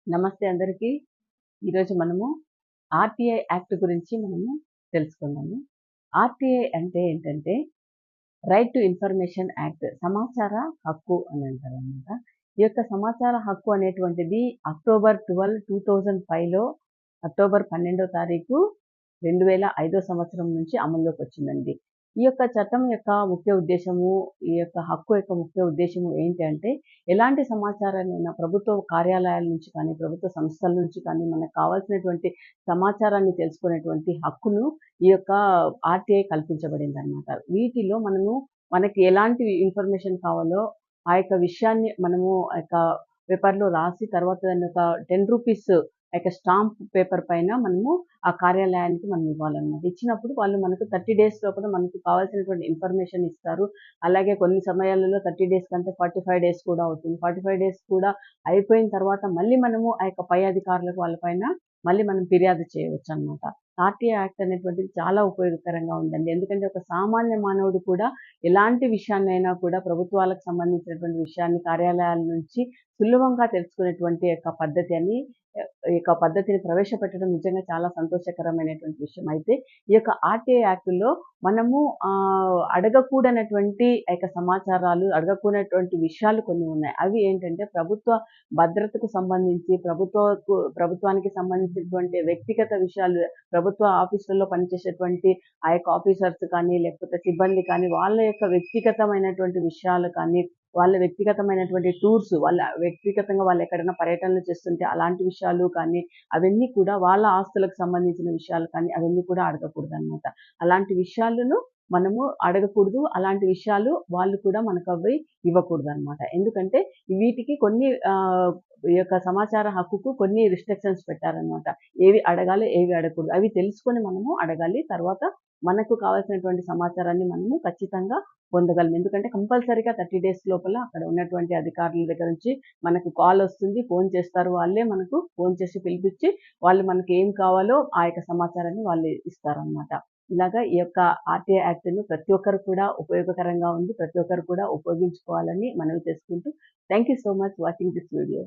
నమస్తే అందరికీ. ఈరోజు మనము ఆర్‌టిఐ యాక్ట్ గురించి తెలుసుకుందాము. ఆర్‌టిఐ అంటే ఏంటంటే, రైట్ టు ఇన్ఫర్మేషన్ యాక్ట్, సమాచార హక్కు అని అంటారనమాట. ఈ యొక్క సమాచార హక్కు అనేటువంటిది అక్టోబర్ 12, 2005లో అక్టోబర్ 12వ తారీఖు 2005 సంవత్సరం నుంచి అమల్లోకి వచ్చిందండి. ఈ యొక్క చట్టం యొక్క ముఖ్య ఉద్దేశము, ఈ యొక్క హక్కు యొక్క ముఖ్య ఉద్దేశము ఏంటి అంటే, ఎలాంటి సమాచారాన్నైనా ప్రభుత్వ కార్యాలయాల నుంచి కానీ, ప్రభుత్వ సంస్థల నుంచి కానీ మనకు కావాల్సినటువంటి సమాచారాన్ని తెలుసుకునేటువంటి హక్కును ఈ యొక్క ఆర్‌టిఐ కల్పించబడిందనమాట. వీటిలో మనకి ఎలాంటి ఇన్ఫర్మేషన్ కావాలో ఆ యొక్క విషయాన్ని మనము ఆ యొక్క పేపర్‌లో రాసి తర్వాత దాన్ని ఒక రూ. 10 ఆ యొక్క స్టాంప్ పేపర్ పైన ఆ కార్యాలయానికి ఇవ్వాలన్నమాట. ఇచ్చినప్పుడు వాళ్ళు మనకు 30 డేస్ లోపల మనకు కావాల్సినటువంటి ఇన్ఫర్మేషన్ ఇస్తారు. అలాగే కొన్ని సమయాలలో 30 డేస్ కంటే 45 డేస్ కూడా అవుతుంది. 45 డేస్ కూడా అయిపోయిన తర్వాత మళ్ళీ మనము ఆ యొక్క పై అధికారులకు వాళ్ళ పైన మళ్ళీ మనం ఫిర్యాదు చేయవచ్చనమాట. ఆర్‌టిఐ యాక్ట్ అనేటువంటిది చాలా ఉపయోగకరంగా ఉందండి. ఎందుకంటే ఒక సామాన్య మానవుడు కూడా ఎలాంటి విషయాన్నైనా కూడా ప్రభుత్వాలకు సంబంధించినటువంటి విషయాన్ని కార్యాలయాల నుంచి సులభంగా తెలుసుకునేటువంటి యొక్క ఈ యొక్క పద్ధతిని ప్రవేశపెట్టడం నిజంగా చాలా సంతోషకరమైనటువంటి విషయం. అయితే ఈ యొక్క ఆర్‌టిఐ యాక్ట్‌లో మనము అడగకూడనటువంటి యొక్క సమాచారాలు, అడగకూడనటువంటి విషయాలు కొన్ని ఉన్నాయి. అవి ఏంటంటే ప్రభుత్వ భద్రతకు సంబంధించి, ప్రభుత్వానికి సంబంధించినటువంటి వ్యక్తిగత విషయాలు, ప్రభుత్వ ఆఫీసులలో పనిచేసేటువంటి ఆ యొక్క ఆఫీసర్స్ కానీ, లేకపోతే సిబ్బంది కానీ, వాళ్ళ యొక్క వ్యక్తిగతమైనటువంటి విషయాలు కానీ, వాళ్ళ వ్యక్తిగతమైనటువంటి టూర్స్, వాళ్ళ వ్యక్తిగతంగా వాళ్ళు ఎక్కడైనా పర్యటనలు చేస్తుంటే అలాంటి విషయాలు కానీ, అవన్నీ కూడా వాళ్ళ ఆస్తులకు సంబంధించిన విషయాలు కానీ, అవన్నీ కూడా అడగకూడదనమాట. అలాంటి విషయాలను మనము అడగకూడదు. అలాంటి విషయాలు వాళ్ళు కూడా మనకవి ఇవ్వకూడదనమాట. ఎందుకంటే వీటికి కొన్ని ఈ యొక్క సమాచార హక్కుకు కొన్ని రిస్ట్రిక్షన్స్ పెట్టారనమాట. ఏవి అడగాలి, ఏవి అడగకూడదు. అవి తెలుసుకొని మనము అడగాలి. తర్వాత మనకు కావాల్సినటువంటి సమాచారాన్ని మనము ఖచ్చితంగా పొందగలం. ఎందుకంటే కంపల్సరీగా 30 డేస్ లోపల అక్కడ ఉన్నటువంటి అధికారుల దగ్గర నుంచి మనకు కాల్ వస్తుంది. ఫోన్ చేస్తారు. వాళ్ళే మనకు ఫోన్ చేసి పిలిపించి వాళ్ళు మనకి ఏం కావాలో ఆ యొక్క సమాచారాన్ని వాళ్ళు ఇస్తారనమాట. ఇలాగా ఈ యొక్క ఆర్‌టిఐ యాక్ట్‌ను ప్రతి ఒక్కరు కూడా ఉపయోగకరంగా ఉంది. ప్రతి ఒక్కరు కూడా ఉపయోగించుకోవాలని మనవి చేసుకుంటూ thank you so much watching this video.